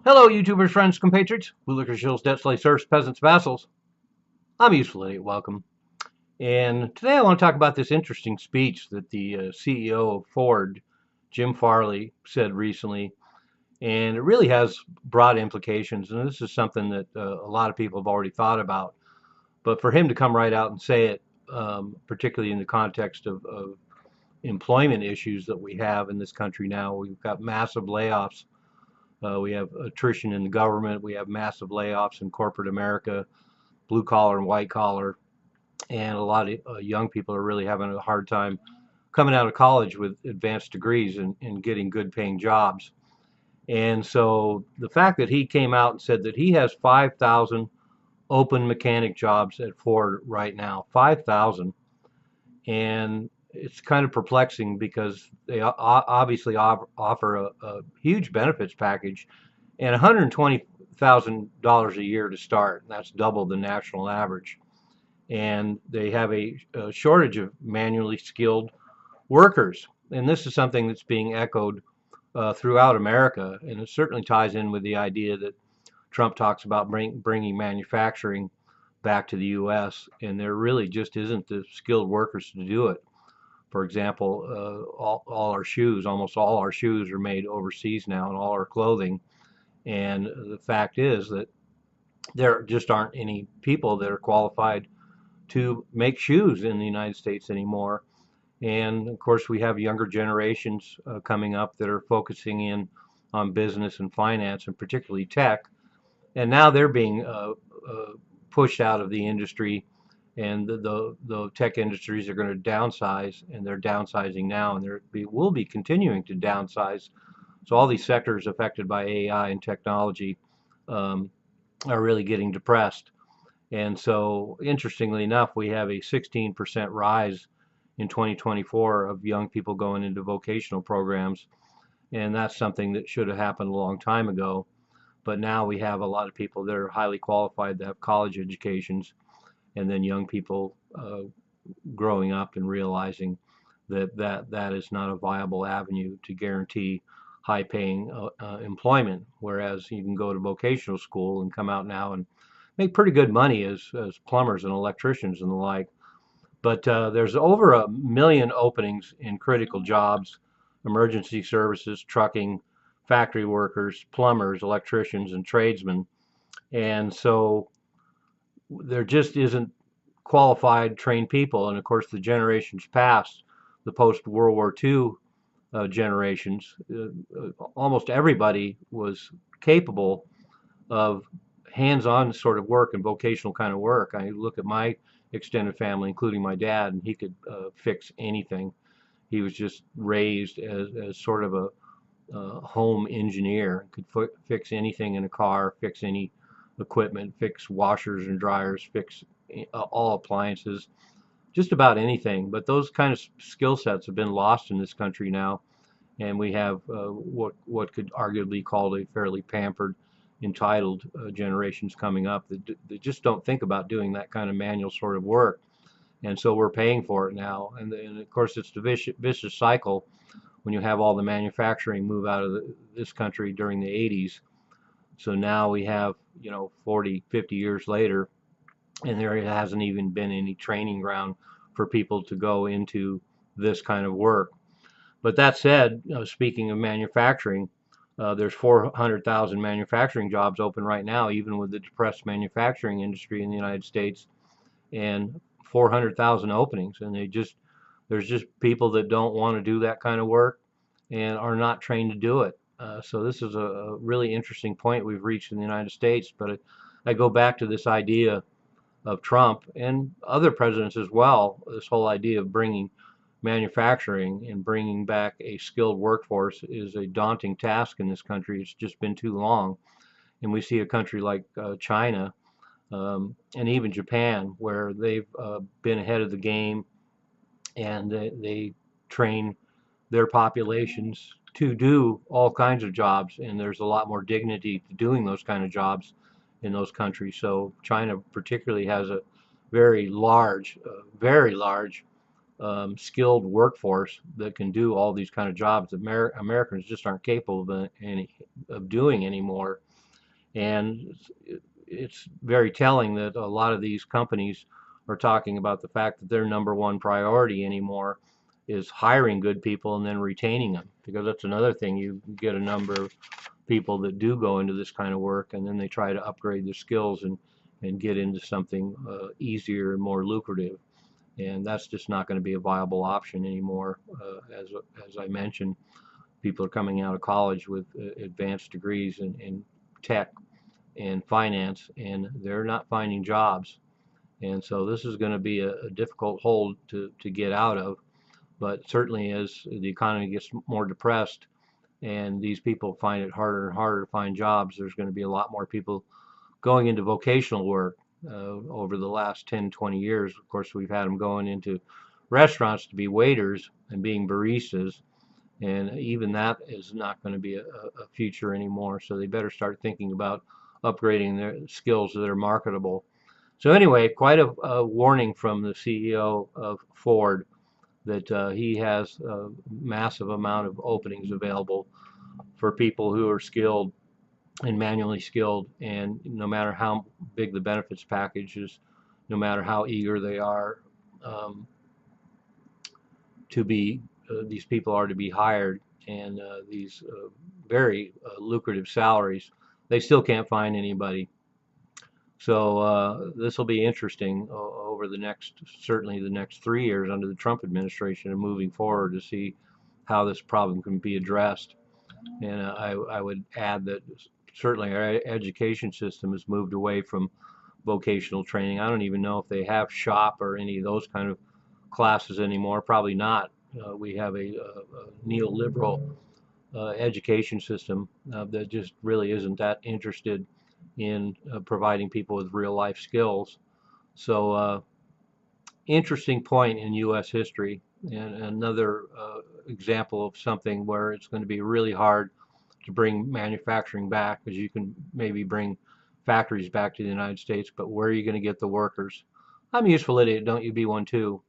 Hello, YouTubers, friends, compatriots, bootlickers, shills, debt slaves, serfs, peasants, vassals. I'm Useful Idiot. Welcome. And today I want to talk about this interesting speech that the CEO of Ford, Jim Farley, said recently. And it really has broad implications. And this is something that a lot of people have already thought about. But for him to come right out and say it, particularly in the context of employment issues that we have in this country now, we've got massive layoffs. We have attrition in the government. We have massive layoffs in corporate America, blue collar and white collar. And a lot of young people are really having a hard time coming out of college with advanced degrees and getting good paying jobs. And so the fact that he came out and said that he has 5,000 open mechanic jobs at Ford right now, 5,000. And it's kind of perplexing because they obviously offer a huge benefits package and $120,000 a year to start. That's double the national average. And they have a shortage of manually skilled workers. And this is something that's being echoed throughout America. And it certainly ties in with the idea that Trump talks about bringing manufacturing back to the U.S. And there really just isn't the skilled workers to do it. For example, all our shoes, almost all our shoes are made overseas now, and all our clothing. And the fact is that there just aren't any people that are qualified to make shoes in the United States anymore. And of course, we have younger generations coming up that are focusing in on business and finance, and particularly tech. And now they're being pushed out of the industry, and the tech industries are going to downsize, and they're downsizing now, and they will be continuing to downsize. So all these sectors affected by AI and technology um, are really getting depressed. And so, interestingly enough, we have a 16% rise in 2024 of young people going into vocational programs. And that's something that should have happened a long time ago. But now we have a lot of people that are highly qualified that have college educations, and then young people growing up and realizing that is not a viable avenue to guarantee high paying employment. Whereas you can go to vocational school and come out now and make pretty good money as plumbers and electricians and the like. But there's over 1 million openings in critical jobs, emergency services, trucking, factory workers, plumbers, electricians, and tradesmen. And so there just isn't qualified, trained people. And of course, the generations past, the post World War II generations, almost everybody was capable of hands-on sort of work and vocational kind of work. I look at my extended family, including my dad, and he could fix anything. He was just raised as sort of a home engineer, could fix anything in a car, fix any equipment, fix washers and dryers, fix all appliances, just about anything. But those kind of skill sets have been lost in this country now, and we have what could arguably be called a fairly pampered, entitled generations coming up that just don't think about doing that kind of manual sort of work, and so we're paying for it now. And of course, it's the vicious cycle when you have all the manufacturing move out of this country during the 80s. So now we have, 40, 50 years later, and there hasn't even been any training ground for people to go into this kind of work. But that said, speaking of manufacturing, there's 400,000 manufacturing jobs open right now, even with the depressed manufacturing industry in the United States, and 400,000 openings. And there's just people that don't want to do that kind of work and are not trained to do it. So this is a really interesting point we've reached in the United States. But I go back to this idea of Trump and other presidents as well, this whole idea of bringing manufacturing and bringing back a skilled workforce is a daunting task in this country. It's just been too long. And we see a country like China and even Japan, where they've been ahead of the game, and they train their populations to do all kinds of jobs. And there's a lot more dignity to doing those kind of jobs in those countries. So China particularly has a very large skilled workforce that can do all these kind of jobs that Americans just aren't capable of doing anymore. And it's very telling that a lot of these companies are talking about the fact that their number one priority anymore is hiring good people and then retaining them, because that's another thing. You get a number of people that do go into this kind of work, and then they try to upgrade their skills and get into something easier and more lucrative, and that's just not going to be a viable option anymore. As I mentioned, people are coming out of college with advanced degrees in tech and finance, and they're not finding jobs. And so this is going to be a difficult hole to get out of. But certainly, as the economy gets more depressed and these people find it harder and harder to find jobs, there's going to be a lot more people going into vocational work. Over the last 10, 20 years, of course, we've had them going into restaurants to be waiters and being baristas, and even that is not going to be a future anymore. So they better start thinking about upgrading their skills that are marketable. So anyway, quite a warning from the CEO of Ford that he has a massive amount of openings available for people who are skilled and manually skilled, and no matter how big the benefits package is, no matter how eager they are um, to be, these people are to be hired, and these very lucrative salaries, they still can't find anybody. So this will be interesting over the next, certainly the next 3 years under the Trump administration and moving forward to see how this problem can be addressed. And I would add that certainly our education system has moved away from vocational training. I don't even know if they have shop or any of those kind of classes anymore. Probably not. We have a neoliberal education system that just really isn't that interested in providing people with real life skills. So interesting point in U.S. history, and another example of something where it's going to be really hard to bring manufacturing back, because you can maybe bring factories back to the United States, but where are you going to get the workers? I'm a useful idiot, don't you be one too?